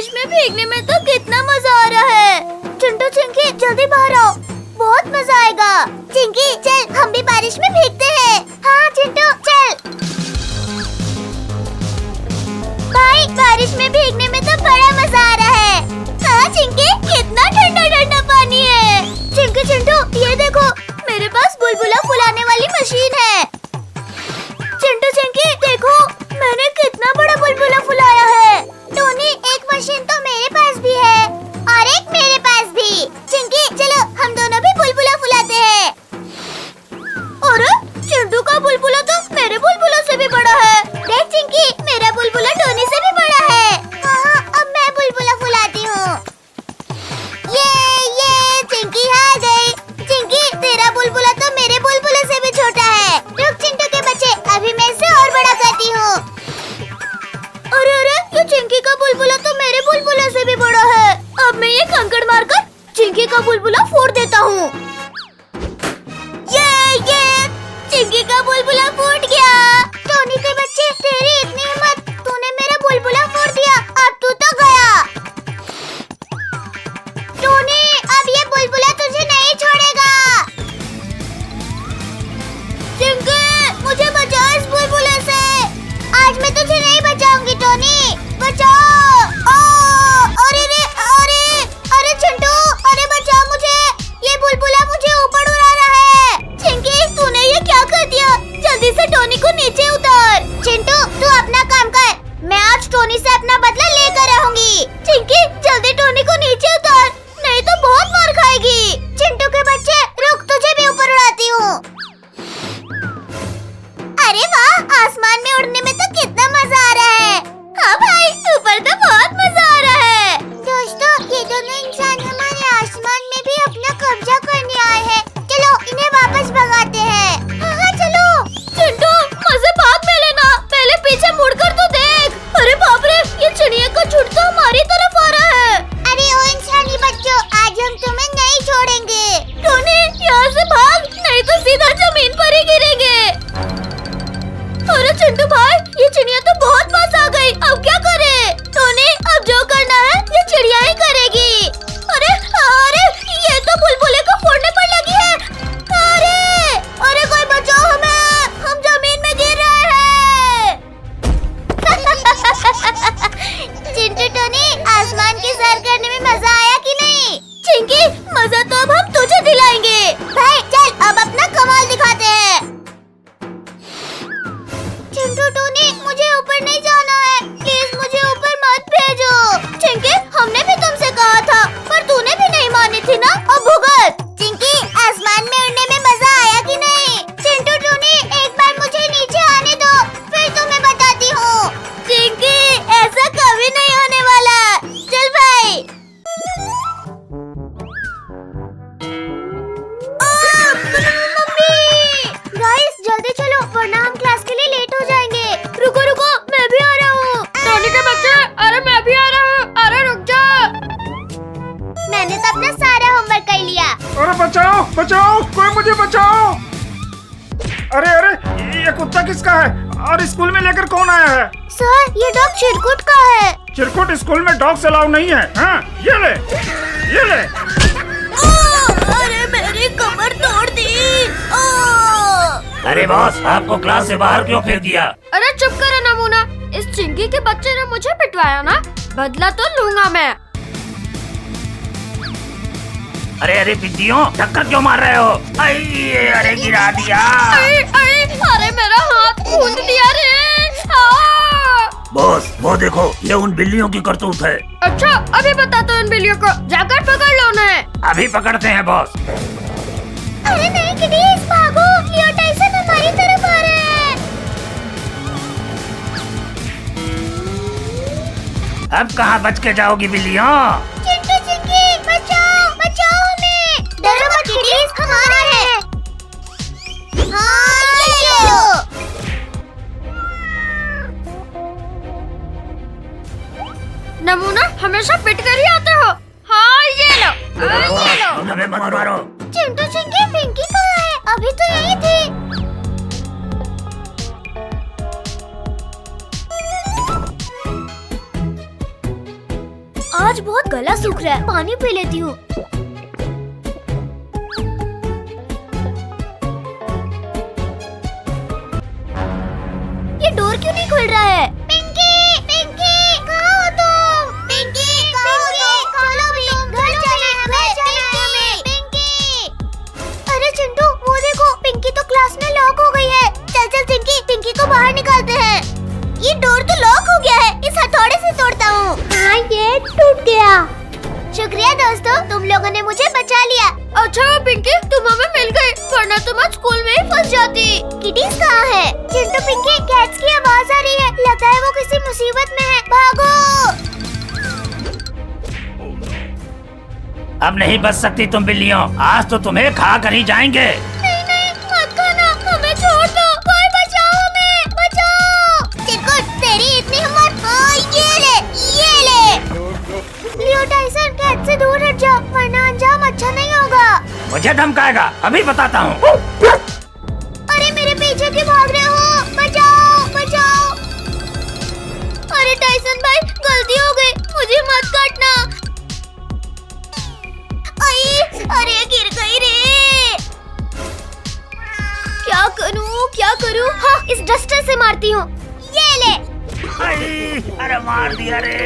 बारिश में भीगने में तो कितना मजा आ रहा है। चिंटू चिंकी जल्दी बाहर आओ, बहुत मजा आएगा। चिंकी चल हम भी बारिश में भीगते हैं। हाँ चिंटू चल। भाई बारिश में भीगने में तो बड़ा मजा आ रहा है। हाँ चिंकी कितना ठंडा ठंडा पानी है। चिंकी चिंटू ये देखो मेरे पास बुलबुला फुलाने वाली मशीन है। चिंटू चिंकी देखो मैंने कितना बड़ा बुलबुला फुलाया है। टोनी एक मशीन तो मेरे पास भी है और एक मेरे पास भी। चिंकी चलो हम दोनों भी बुलबुला फुलाते हैं। अरे चिंटू का बुलबुला तो मेरे बुलबुला से भी बड़ा है। देख चिंकी मेरा बुलबुला टोनी से भी बड़ा है। हाँ अब मैं बुलबुला फुलाती हूँ। ये चिंकी हार गई। चिंकी तेरा बुलबुला तो मेरे बुलबुले से भी छोटा है। रुक चिंटू के बच्चे अभी मैं इसे और बड़ा करती हूँ। अरे अरे ये चिंकी का बुलबुला तो मेरे बुलबुले से भी बड़ा है। अब मैं ये कंकड़ मारकर चिंकी का बुलबुला फोड़ देता हूँ। ये चिंकी का बुलबुला फूट गया। टोनी के बच्चे तेरी इतनी हिम्मत, तूने मेरा बुलबुला फोड़ दिया। अब तू तो गया। टोनी अब ये बुलबुला तुझे नहीं छोड़ेगा। चिंकी मुझे बचाओ इस बुलबुले से। आज मैं तुझे नहीं बचाऊंगी टोनी, बचाओ। अरे चिंटू अरे बचाओ मुझे, ये बुलबुला मुझे ऊपर उड़ा रहा है। चिंकी तूने ये क्या कर दिया? जल्दी से टोनी को नीचे उतार। चिंटू तू अपना काम कर, मैं आज टोनी से अपना बदला लेकर रहूंगी। चिंकी जल्दी टोनी को नीचे उतार, नहीं तो बहुत मार खाएगी। चिंटू के बच्चे रुक, तुझे भी ऊपर उड़ाती हूँ। अरे वाह आसमान में उड़ने में तो कितना मजा आ रहा है। हाँ भाई ऊपर तो बहुत मजा आ रहा है। दोस्तों ये दोनों इंसान हमारे आसमान में भी अपना कब्जा करने आए हैं। चलो इन्हें वापस भगाते हैं। हाँ चलो। चिंटू मजे भाग में लेना, पहले पीछे मुड़कर तो देख। अरे बाप रे ये चिड़िया का झुंड तो हमारी तरफ आ रहा है। अरे ओ इंसानी बच्चों आज हम तुम्हें नहीं छोड़ेंगे। टोनी यहाँ से भाग, नहीं तो सीधा जमीन पर ही गिरेंगे। अरे चिंटू भाई ये चिड़िया तो बहुत पास आ गई, अब क्या करे? टोनी अब जो करना है ये चिड़िया ही करेगी। अरे अरे ये तो बुलबुले को फोड़ने पर लगी है। अरे कोई बचाओ हमें, हम जमीन में गिर रहे हैं। चिंटू टोनी आसमान की सैर करने में मजा आया कि नहीं? चिंकी मजा तो अब हम तुझे दिलाएंगे। भाई चल अब अपना कमाल दिखाते हैं। चिंटू टोनी मुझे ऊपर नहीं जाना है, प्लीज मुझे ऊपर मत भेजो। चिंकी हमने भी तुमसे कहा था पर तूने भी नहीं मानी थी ना, अब भुगत। चिंकी आसमान में उड़ने में मजा आया कि नहीं? चिंटू टोनी एक बार मुझे नीचे आने दो फिर तुम्हें बताती हूँ। चिंकी ऐसा कभी नहीं होने वाला, चल भाई। गाइस जल्दी चलो वरना हम क्लास के लिए लेट हो जाएंगे। रुको रुको मैं भी आ रहा हूँ। टोनी के बच्चे अरे मैं भी आ रहा हूँ, अरे रुक जा। मैंने तो अपना सारा होमवर्क कर लिया। अरे बचाओ बचाओ, कोई मुझे बचाओ। अरे अरे ये कुत्ता किसका है और स्कूल में लेकर कौन आया है? सर ये डॉग चिरकुट का है। चिरकुट स्कूल में डॉग्स अलाउ नहीं है। हाँ ये ले। अरे मेरी कमर तोड़ दी। अरे बॉस आपको क्लास से बाहर क्यों फेंक दिया? अरे चुप करो नमूना, इस चिंकी के बच्चे ने मुझे पिटवाया ना, बदला तो लूंगा मैं। अरे बिद्दियों टक्कर क्यों मार रहे हो? अरे गिरा दिया। अरे मेरा हाथ कूद दिया रे। बॉस वो देखो ये उन बिल्लियों की करतूत है। अच्छा अभी बता दो इन बिल्लियों को, जाकर पकड़ लो उन्हें। अभी पकड़ते हैं बॉस। अरे नहीं किडीज भागो, लियो टाइसन हमारी तरफ आ रहे हैं। अब कहाँ बच के जाओगी बिल्लियों? चिंटू चिंकी बचाओ हमें। डरो मत किडीज, हम आ रहे हैं। हाँ ये लो। नमूना हमेशा पिट कर ही आते हो। हाँ ये लो। हमें मत मारो। चिंटू चिंकी पिंकी कहाँ है? अभी तो यही थी। आज बहुत गला सूख रहा है, पानी पी लेती हूँ। ये डोर क्यों नहीं खुल रहा है? पिंकी, पिंकी, कहाँ हो तुम? पिंकी, खोलो भी, घर जाना है हमें। पिंकी, अरे चिंटू, वो देखो, पिंकी तो क्लास में लॉक हो गई है। चल चल चिंकी, पिंकी को बाहर निकालते हैं। ये डोर तो लॉक हो गया है, इस हथौड़े से तोड़ता हूँ। हाँ, ये टूट गया। शुक्रिया दोस्तों, तुम लोगों ने मुझे बचा लिया। अच्छा पिंकी, तुम हमें मिल गई, वरना तुम आज स्कूल में ही फंस जाती। किटीज कहाँ है? चिंटू, पिंकी, कैट्स की आवाज आ रही है, लगता है वो किसी मुसीबत में है। भागो! अब नहीं बच सकती तुम बिल्लियों, आज तो तुम्हें खा कर ही जाएंगे। नहीं नहीं, मत खाना, हमें छोड़ दो। कोई बचाओ हमें, बचाओ! चिरकुट, तेरी इतनी हिम्मत? हाँ, ये ले। लियो टाइसन, कैट से दूर हट जाओ, वरना अंजाम अच्छा नहीं होगा। मुझे धमकाएगा, अभी बताता हूँ। अरे मेरे पीछे क्यों भाग रहे हो? बचाओ, बचाओ! अरे टाइसन भाई, गलती हो गई, मुझे मत काटना। अरे गिर गई रे। क्या करूँ? हाँ, इस डस्टर से मारती हूँ। ये ले। अरे मार दिया रे।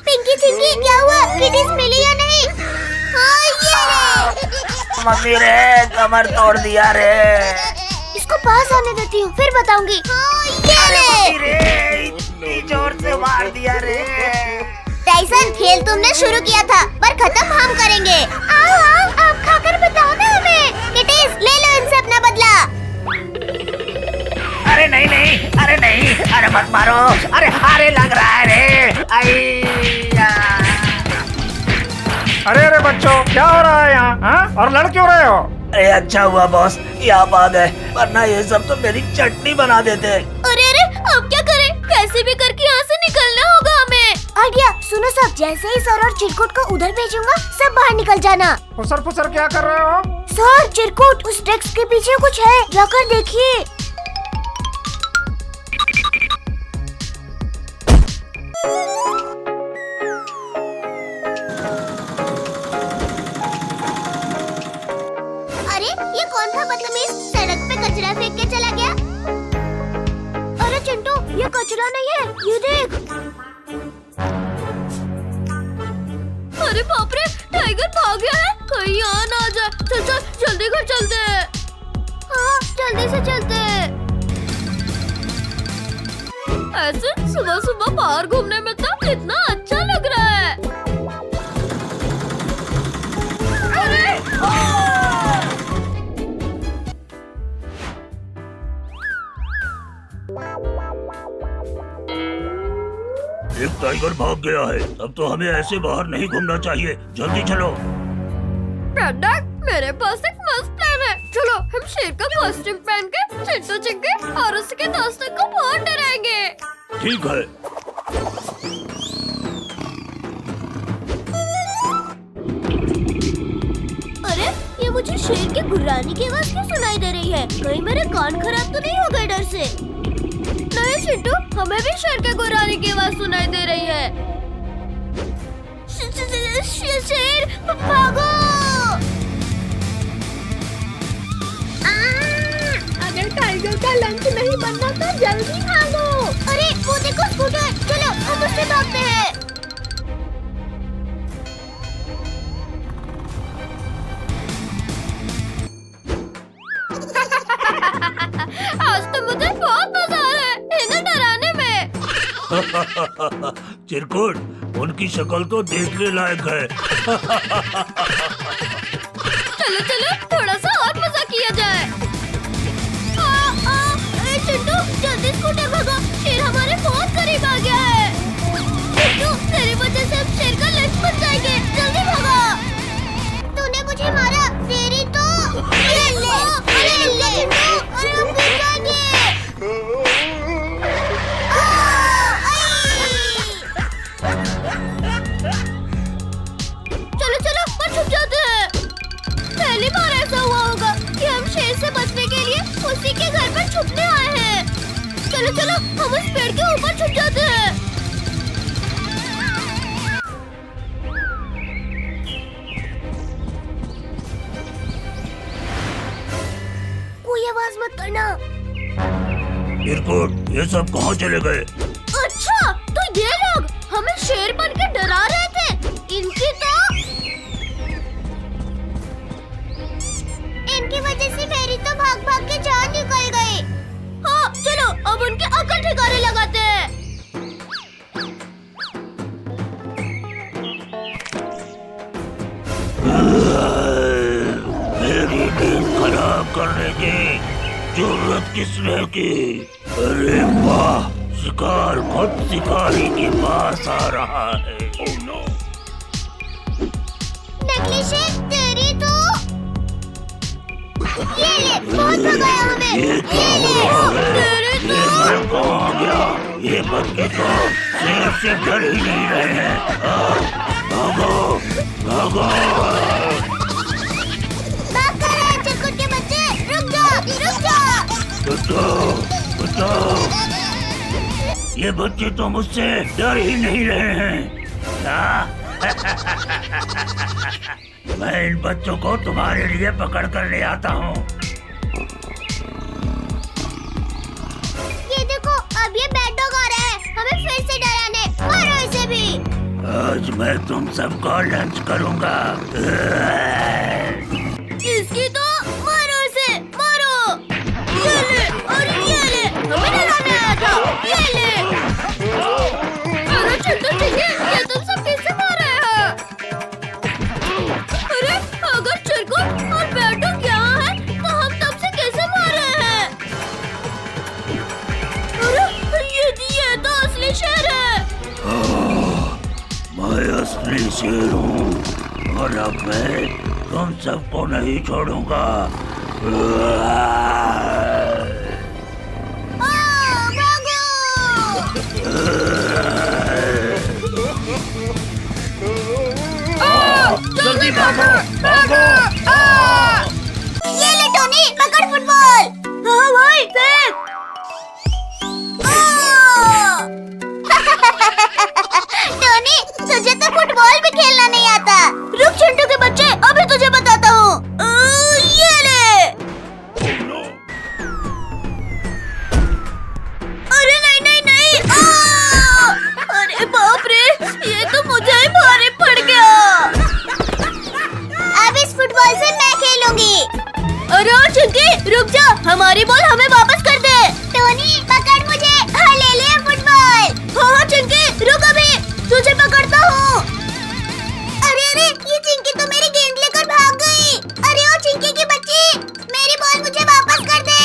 पिंकी चिंकी, क्या हुआ? किटीज मिली या नहीं? हाँ, ये ले। मम्मी रे, कमर तोड़ दिया रे। इसको पास आने देती हूँ, फिर बताऊंगी। हाँ, ये ले। रे, इतनी जोर से मार दिया रे। टाइसन, खेल तुमने शुरू किया था, पर खत्म हम करेंगे। आओ आओ, आप खाकर बताओ ना हमें। किटीज, ले लो इनसे अपना बदला। अरे नहीं नहीं, अरे नहीं, अरे मत मारो, अरे हारे लग रहा है रे। अरे अरे बच्चों, क्या हो रहा है यहाँ? हाँ? और लड़ क्यों रहे हो? अरे अच्छा हुआ बॉस, यहाँ आ गए, वरना ये सब तो मेरी चटनी बना देते। अरे अरे, अब क्या करें? कैसे भी करके यहाँ से निकलना होगा हमें। आइडिया, सुनो सब, जैसे ही सर और चिरकुट को उधर भेजूंगा, सब बाहर निकल जाना। फुसर फुसर क्या कर रहे हो? सर, चिरकुट, उस डेस्क के पीछे कुछ है, जाकर देखिए। अरे ये कौन था बदतमीज, सड़क पे कचरा फेंक के चला गया। अरे चिंटू, ये कचरा नहीं है, ये देख। अरे बाप रे, टाइगर भाग गया है, कहीं यहाँ ना आ जाए। चल चल, जल्दी घर चलते हैं। हाँ, जल्दी से चलते हैं। ऐसे सुबह सुबह बाहर घूमने में तो कितना अच्छा लग रहा है। अरे एक टाइगर भाग गया है, अब तो हमें ऐसे बाहर नहीं घूमना चाहिए, जल्दी चलो। प्रेग्नेंट, मेरे पास एक मस्त प्लान है। चलो हम शेर का कॉस्ट्यूम पहन के चिंटू चिंकी और उसके दोस्तों को बहुत डराएंगे। ठीक है। अरे ये मुझे शेर के गुर्राने की आवाज क्यों सुनाई दे रही है? कहीं मेरे कान खराब तो नहीं हो गए डर से? नहीं चिंटू, हमें भी शेर के गुर्राने की आवाज सुनाई दे रही है। शेर, भागो! अगर टाइगर का लंच नहीं बनना तो जल्दी भागो। अरे वो देखो स्कूटर, चलो हम उससे भागते हैं। आज तो मुझे बहुत मजा आ रहा है इन्हें डराने में। चिरकुट, उनकी शक्ल तो देखने लायक है। चलो चलो, थोड़ा सा और मजा किया जाए। अरे चिंटू, जल्दी स्कूटर भगाओ, शेर हमारे बहुत करीब आ गया है। चिंटू, तेरी वजह से हम शेर का लंच बन जाएंगे, जल्दी भगा। तूने मुझे मारा, तेरी तो अरे चिंटू, अरे हम गिर जाएंगे। चलो चलो, पर छुप जाते हैं। पहली बार ऐसा हुआ ये सब कहाँ चले गए? अच्छा, तो ये लोग हमें शेर बन के डरा रहे थे। इनकी वजह से मेरी तो भाग भाग के जान निकल गई। हाँ, चलो अब उनके अकल ठिकाने लगाते हैं। मेरी नींद खराब करने की जरूरत किसने की? अरे वाह, शिकार खुद शिकारी के पास आ रहा है। Oh no! नकली शेर तेरी तो ये ले, बहुत भगाया हमें। ये क्या हो रहा है? ये मैं कहाँ गया? ये बच्चे तो शेर से डर ही नहीं रहे हैं। भागो भागो। भाग कर रहे हैं चिरकुट के बच्चे। रुक जा। बचाओ बचाओ। ये बच्चे तो मुझसे डर ही नहीं रहे हैं। मैं इन बच्चों को तुम्हारे लिए पकड़ कर ले आता हूँ। ये देखो, अब ये बैड डॉग आ रहा है हमें फिर से डराने। मारो इसे भी। आज मैं तुम सबको लंच करूँगा। इसकी तो मारो इसे, मारो। ये ले और ये ले, हमें डराने आया था। ये ले। अरे चिंटू चिंकी, ये तुम सब किससे मार रहे हैं? अरे अगर चिरकुट और बैड डॉग यहाँ है तो हम तब से कैसे मार रहे हैं? अरे ये तो असली शेर है। मैं असली शेर हूँ और अब मैं तुम सबको नहीं छोड़ूंगा। जल्दी भागो भागो। ये ले टोनी, पकड़ फुटबॉल। हाँ भाई, फेंक। टोनी, तुझे तो फुटबॉल भी खेलना नहीं आता। रुक चिंटू के बच्चे, अभी तुझे बताता हूँ। ये ले। अरे नहीं। अरे बाप रे, ये तो मुझे ही भारी पड़ गया। अब इस फुटबॉल से मैं खेलूंगी। अरे चिंकी, रुक जा, हमारी बॉल हमें वापस कर दे। टोनी, पकड़ मुझे। हाँ, ले लिया फुटबॉल। हाँ चिंकी, रुक अभी, तुझे पकड़ता हूँ। अरे ये चिंकी तो मेरी गेंद लेकर भाग गई। अरे ओ चिंकी की बच्ची, मेरी बॉल मुझे वापस कर दे।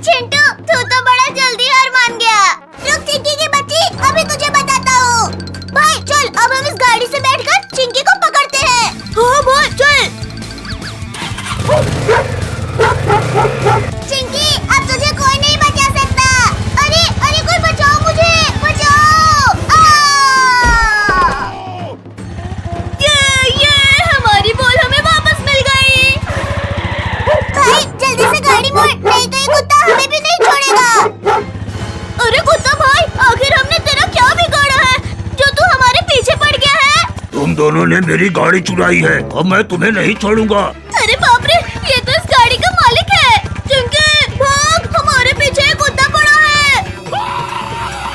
चिंटू, तू तो बड़ा जल्दी हार मान गया। रुक चिंकी की बच्ची, अभी तुझे बताता हूँ। भाई चल, अब हम इस गाड़ी से बैठकर चिंकी को पकड़ते हैं। हाँ भाई, चल। चिंकी, अब तुझे कोई नहीं बचा सकता। अरे कोई बचाओ मुझे, बचाओ। ये हमारी बॉल हमें वापस मिल गई। भाई जल्दी से गाड़ी मोड़, नहीं तो ये कुत्ता हमें भी नहीं छोड़ेगा। अरे कुत्ता भाई, आखिर हमने तेरा क्या बिगाड़ा है जो तू हमारे पीछे पड़ गया है? तुम दोनों ने मेरी गाड़ी चुराई है, अब मैं तुम्हें नहीं छोड़ूंगा। अरे बाप रे, ये तो इस गाड़ी का मालिक है। चिंकी, भाग, हमारे पीछे एक कुत्ता पड़ा है।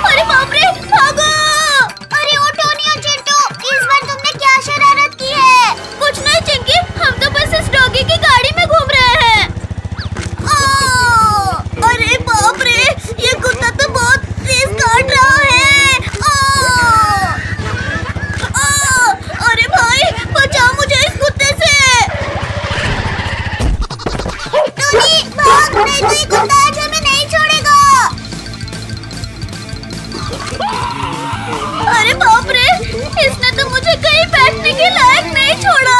अरे बाप रे, भागो। अरे ओ टोनी और चिंटू, इस बार तुमने क्या शरारत की है? कुछ नहीं चिंकी, हम तो बस इस डॉगी की गाड़ी में घूम रहे हैं। अरे बाप रे, ये कुत्ता तो बहुत तेज काट रहा है। अरे भाई, बचाओ मुझे इस कुत्ते से। टोनी भाग, नहीं तो ये कुत्ता आज हमें नहीं छोड़ेगा। अरे बाप रे, इसने तो मुझे कहीं बैठने के लायक नहीं छोड़ा।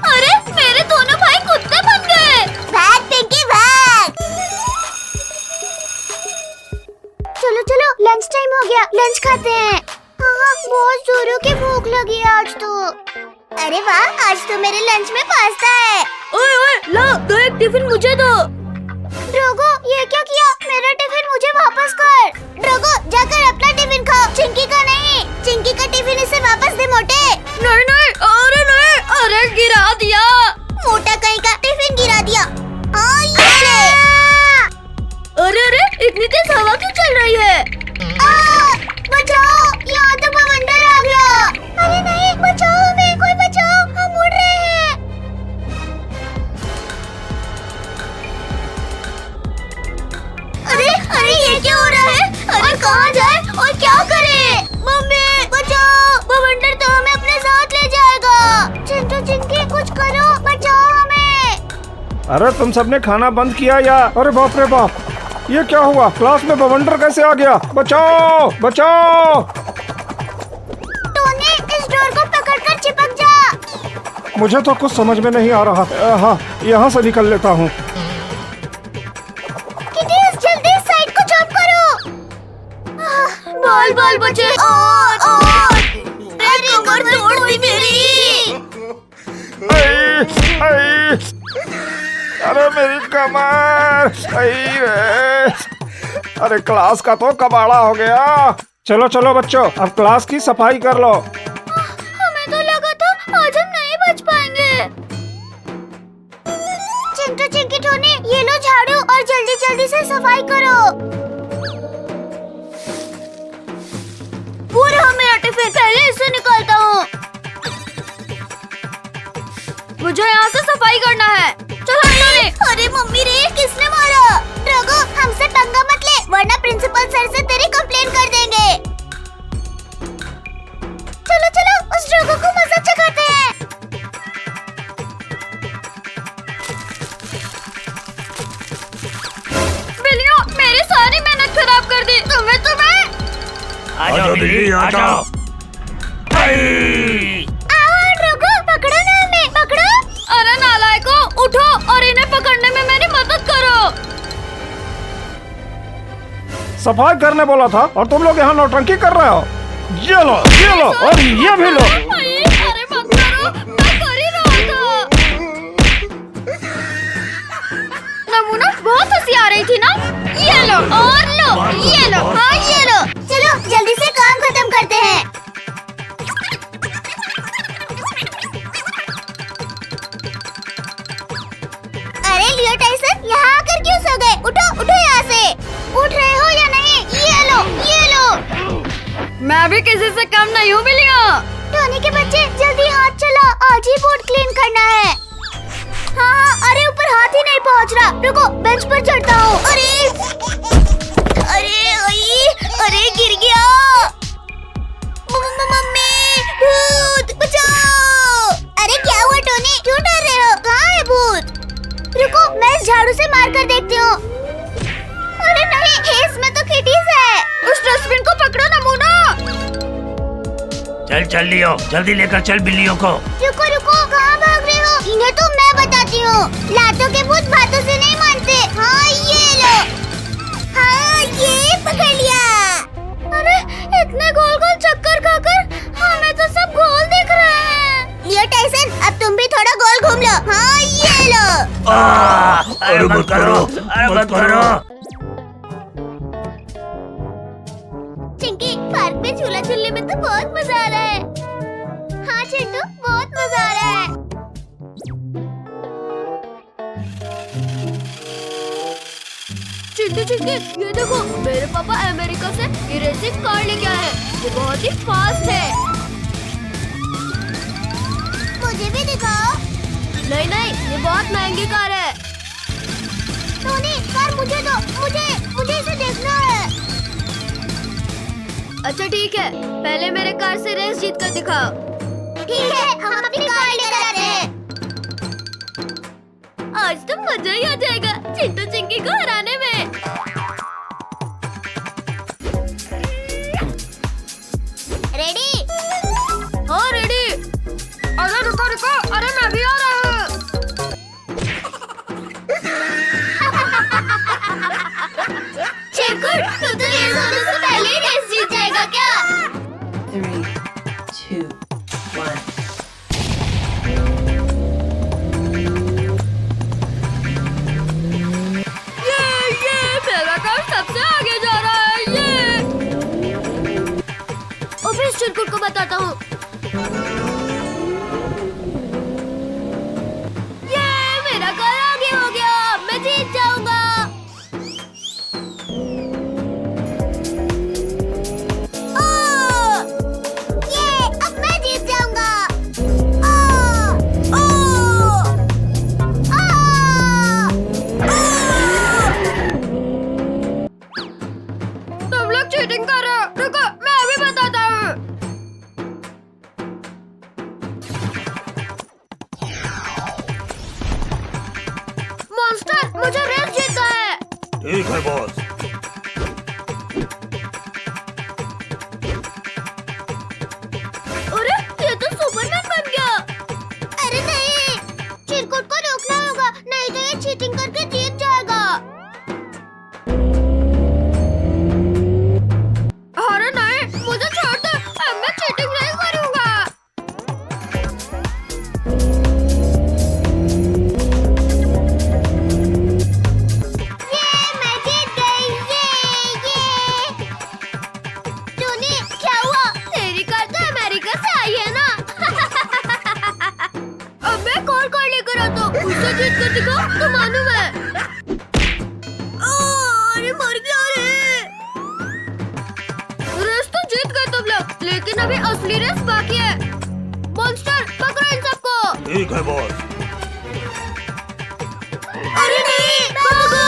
अरे मेरे दोनों भाई कुत्ते बन गए। भाग पिंकी भाग। चलो लंच टाइम हो गया, लंच खाते हैं। हाँ, बहुत जोरों की भूख लगी है आज तो। अरे वाह, आज तो मेरे लंच में पास्ता है। ओए ला, दो एक टिफिन मुझे दो। ड्रोगो, ये क्या किया? मेरा टिफिन मुझे वापस कर। ड्रोगो, जाकर अपना टिफिन खाओ, चिंकी का नहीं। चिंकी का टिफिन इसे वापस दे मोटे। नहीं, अरे नहीं, दिया। मोटा कहीं का टिफिन गिरा दिया। हाँ ये ले। अरे अरे इतनी तेज हवा क्यों चल रही है? बचाओ, यहाँ तो बवंडर आ गया। अरे नहीं, बचाओ हमें, कोई बचाओ, हम उड़ रहे हैं। अरे अरे ये क्या हो रहा है? अरे कहाँ जाए और क्या करे? मम्मी बचाओ, बवंडर तो हमें अपने साथ ले जाएगा। चिंटू चिंकी कुछ करो, बचाओ हमें। अरे तुम सबने खाना बंद किया या? अरे बाप रे बाप, ये क्या हुआ? क्लास में बवंडर कैसे आ गया? बचाओ बचाओ। टोनी इस डोर को पकड़कर चिपक जा। मुझे तो कुछ समझ में नहीं आ रहा। हाँ, यहाँ से निकल लेता हूँ। किटी जल्दी इस साइड को जंप करो। बाल बाल बचे। और कमर तोड़ दी मेरी। अरे मेरी कमर। अरे क्लास का तो कबाड़ा हो गया। चलो चलो बच्चों, अब क्लास की सफाई कर लो। हमें तो लगा था आज हम नहीं बच पाएंगे। चिंटू चिंकी टोनी, ये लो झाड़ू और जल्दी जल्दी से सफाई करो। पूरा मेरा टिफिन, पहले इसे निकालता हूँ। मुझे यहाँ से सफाई करना है। चलो टोनी। अरे मम्मी रे, किसने मारा? ड्रैगो हमसे पंगा मत ले, वरना प्रिंसिपल सर से तेरी कंप्लेन कर देंगे। चलो चलो उस ड्रैगो को मजा चखाते हैं। बिल्लियों, मेरी सारी मेहनत खराब कर दी। तुम्हें आजा बिल्ली आजा। आओ ड्रैगो, पकड़ो ना हमें, पकड़ो। अरे नालायको, उठो और इन्हें पकड़ने में मेरी मदद करो। सफाई करने बोला था और तुम लोग यहाँ नौटंकी कर रहे हो। ये लो और ये भी लो। अरे मत करो, मैं कर ही रहा था। नमूना बहुत हंसी आ रही थी ना। ये लो और लो, ये लो, हाँ ये लो। चलो जल्दी से काम खत्म करते हैं। अरे लियो टाइसन, यहाँ आकर क्यों सो गए? उठो उठो यहाँ से। उठ रहे हो या नहीं? ये लो ये लो। मैं भी किसी से कम नहीं हूँ बिल्लियों। टोनी के बच्चे जल्दी हाथ चलाओ, आज ही बोर्ड क्लीन करना है। हाँ हाँ, अरे ऊपर हाथ ही नहीं पहुँच रहा। रुको बेंच पर चढ़ता हूँ। अरे गिर गया। मम्मी भूत बचाओ। अरे क्या हुआ टोनी, क्यों डर रहे हो? कहाँ है भूत? रुको मैं इस झाड़ू से मार कर देखती हूँ। अरे नहीं, इसमें तो किटीज है। उस डस्टबिन को पकड़ो नमूना। चल चल लियो, जल्दी लेकर चल बिल्लियों को। रुको रुको, कहाँ भाग रहे हो? इन्हें तो मैं बताती हूँ। लातों के भूत बातों से नहीं मानते। हाँ ये लो। हाँ ये पकड़ लिया। अरे इतने गोल गोल चक्कर खाकर हमें तो सब गोल दिख रहे हैं। लियो टाइसन, अब तुम भी थोड़ा गोल घूम लो। हाँ ये लो। अरे मत करो, मत करो। चिंकी, पार्क में झूला झूलने में तो बहुत मजा आ रहा है। हाँ चिंटू, बहुत मजा आ रहा है। चिंटू चिंकी, ये देखो मेरे पापा अमेरिका से ये रेसिंग कार लेके आए हैं। ये बहुत ही फास्ट है। मुझे भी दिखाओ। नहीं नहीं, ये बहुत महंगी कार है। टोनी, कार मुझे दो, मुझे इसे देखना है। अच्छा ठीक है, पहले मेरे कार से रेस जीत कर दिखाओ। ठीक है, हम अपनी कार लेकर आते हैं। आज तो मजा ही आ जाएगा चिंटू चिंकी को हराने में। रेडी? हाँ रेडी। अरे रुको रुको, अरे मैं भी आ रहा हूँ। चिंकू, तू तो ये सोने से पहले ही रेस जीत जाएगा क्या? 3, 2, 1. ये मेरा मुझे रेस जीतना है। ठीक है बॉस। अरे ये तो सुपरमैन बन गया। अरे नहीं, चिरकुट को रोकना होगा, नहीं तो ये चीटिंग करके जीत जाएगा। अरे नहीं, मुझे छोड़ दो, अब मैं चीटिंग नहीं करूँगा। ये मैं जीत गई, ये। टोनी, क्या हुआ? तेरी कार तो अमेरिका से आई है ना। अब मैं कौन लेकर आता हूँ, उससे जीत कर दिखाओ तो मानूं मैं। अरे मर गया रे। रेस तो जीत गए तुम लोग, लेकिन अभी असली रेस बाकी है। मॉन्स्टर पकड़ो इन सबको। ठीक है बॉस। अरे नहीं, भागो।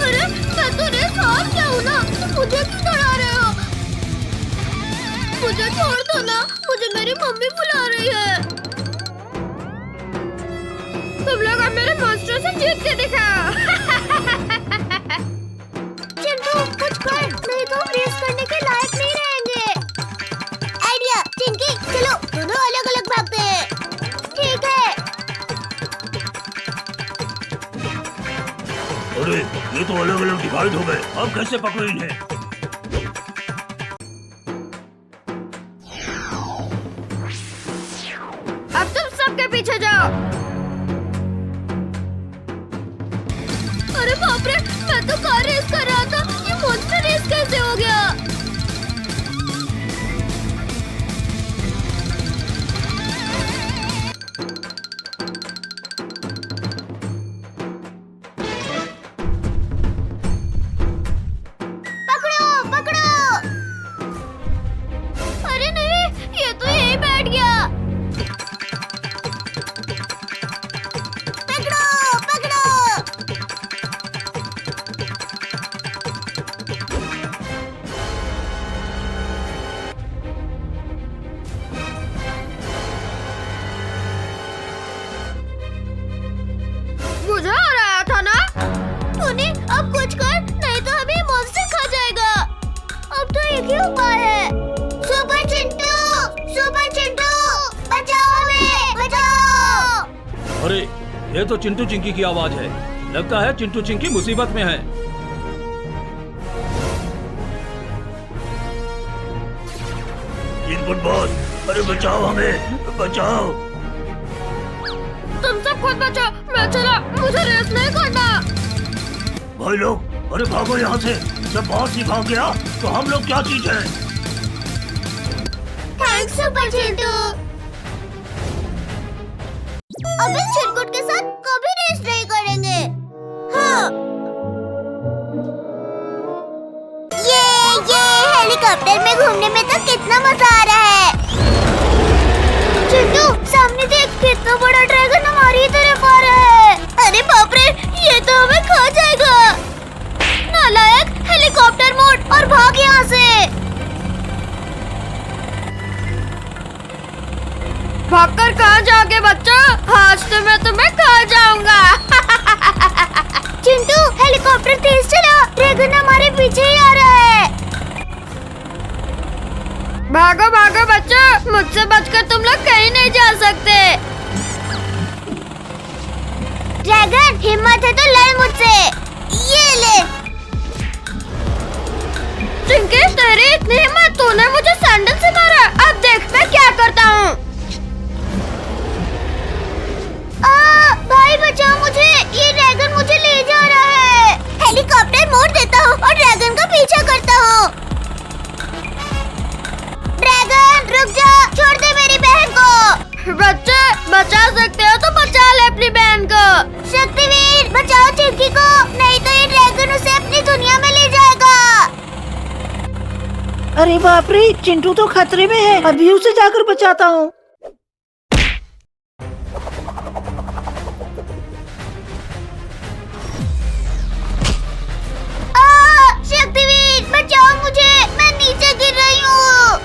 अरे मैं तो रेस हार गया हूँ ना, तो मुझे क्यों डरा रहे हो? मुझे छोड़ दो ना, मुझे मेरी मम्मी बुला रही है। तुम लोग अब मेरे मॉन्स्टर से जीत के दिखाओ। चिंटू, कुछ कर, नहीं तो हम रेस करने के लायक नहीं रहेंगे। आइडिया, चिंकी, चलो दोनों अलग अलग भागते हैं। ठीक है। अरे ये तो अलग अलग डिवाइड हो गए, अब कैसे पकड़े इन्हें? अब तुम सबके पीछे जाओ। अरे बाप रे, मैं तो कार रेस कर रहा था, ये मॉन्स्टर रेस कैसे हो गया? पकड़ो, पकड़ो। अरे नहीं, ये तो यहीं बैठ गया। पकड़ो, पकड़ो। मुझे हराया था ना। टोनी, अब कुछ कर, नहीं तो हमें मॉन्स्टर खा जाएगा। अब तो एक ही उपाय है। सुपर चिंटू, बचाओ हमें, बचाओ। अरे ये तो चिंटू चिंकी की आवाज है। लगता है चिंटू चिंकी मुसीबत में है। इनपुट बॉस, अरे बचाओ हमें, बचाओ। तुम सब खुद बचो, मैं चला, मुझे रेस नहीं करना। भाई लोग, अरे भागो यहाँ से। जब बॉस ही भाग गया तो हम लोग क्या चीज है? Thanks super Chintu. अब इस चिरकुट के साथ कभी रेस नहीं करेंगे। हाँ। ये हेलीकॉप्टर में घूमने में तो कितना मजा आ रहा है। चिंटू, सामने देख, कितना बड़ा ड्रैगन हमारी तरफ आ रहा है। अरे बाप रे, ये तो हमें खा जाएगा। नालायक, हेलीकॉप्टर मोड और भाग यहाँ से। भागकर कहाँ जाओगे बच्चों? आज तो मैं तुम्हें खा जाऊंगा। चिंटू, हेलीकॉप्टर तेज चला, ड्रैगन हमारे पीछे ही आ रहा है। भागो भागो बच्चों, मुझसे बचकर तुम लोग कहीं नहीं जा सकते। ड्रैगन, हिम्मत है तो लड़ मुझसे। ये ले। चिंकी, तेरी इतनी हिम्मत, तूने मुझे सैंडल से मारा। अब देख मैं क्या करता हूँ। भाई बचाओ मुझे, ये ड्रैगन मुझे ले जा रहा है। हेलीकॉप्टर मोड़ देता हूँ और ड्रैगन का पीछा करता हूँ। ड्रैगन रुक जा, छोड़ दे मेरी बहन को। बच्चे, बचा सकते हो तो बचा ले अपनी बहन को। शक्तिवीर, बचाओ चिंकी को, नहीं तो ये ड्रैगन उसे अपनी दुनिया में ले जाएगा। अरे बाप रे, चिंटू तो खतरे में है, अभी उसे जाकर बचाता हूँ। शक्तिवीर, बचाओ मुझे, मैं नीचे गिर रही हूँ।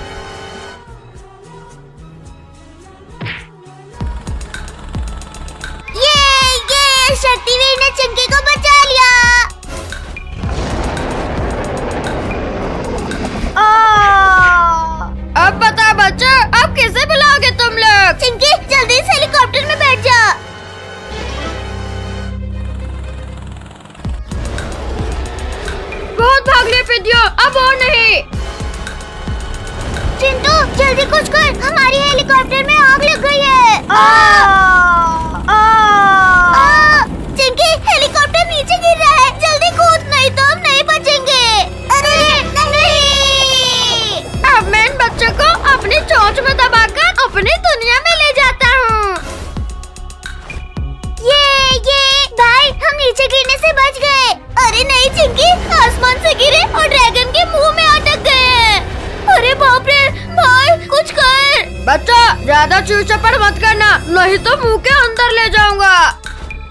जल्दी कुछ कर, हमारी हेलीकॉप्टर में आग लग गई है। चिंकी, हेलीकॉप्टर नीचे गिर रहा है, जल्दी कूद, नहीं तो हम नहीं बचेंगे। अरे नहीं! अब मैं इन बच्चों को अपनी चोंच में दबाकर अपनी दुनिया में ले जाता हूँ। ये भाई, हम नीचे गिरने से बच गए। अरे नहीं चिंकी, आसमान से गिरे और ड्रैगन के मुंह में अटक गए हैं। अरे बाप रे भाई, कुछ कर। बच्चा, ज्यादा चूचपड़ मत करना, नहीं तो मुंह के अंदर ले जाऊंगा।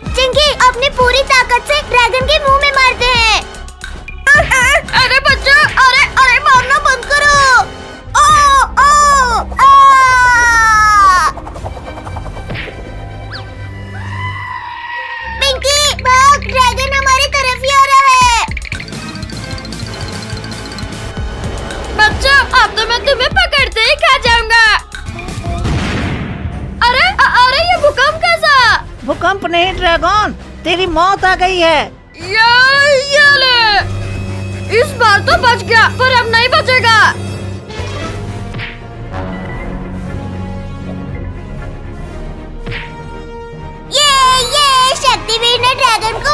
चिंकी, अपनी पूरी ताकत से ड्रैगन के मुंह में मारते हैं। अरे बच्चा, अरे मारना बंद करो। पिंकी भाग, ड्रैगन हमारी तरफ ही आ रहा है। बच्चा, अब तो मैं तुम्हें पकड़ते ही खा जाऊंगा। अरे ये भूकंप कैसा? भूकंप नहीं ड्रैगन, तेरी मौत आ गई है। ये ले, इस बार तो बच गया, पर अब नहीं बचेगा। ये शक्तिवीर ने ड्रैगन को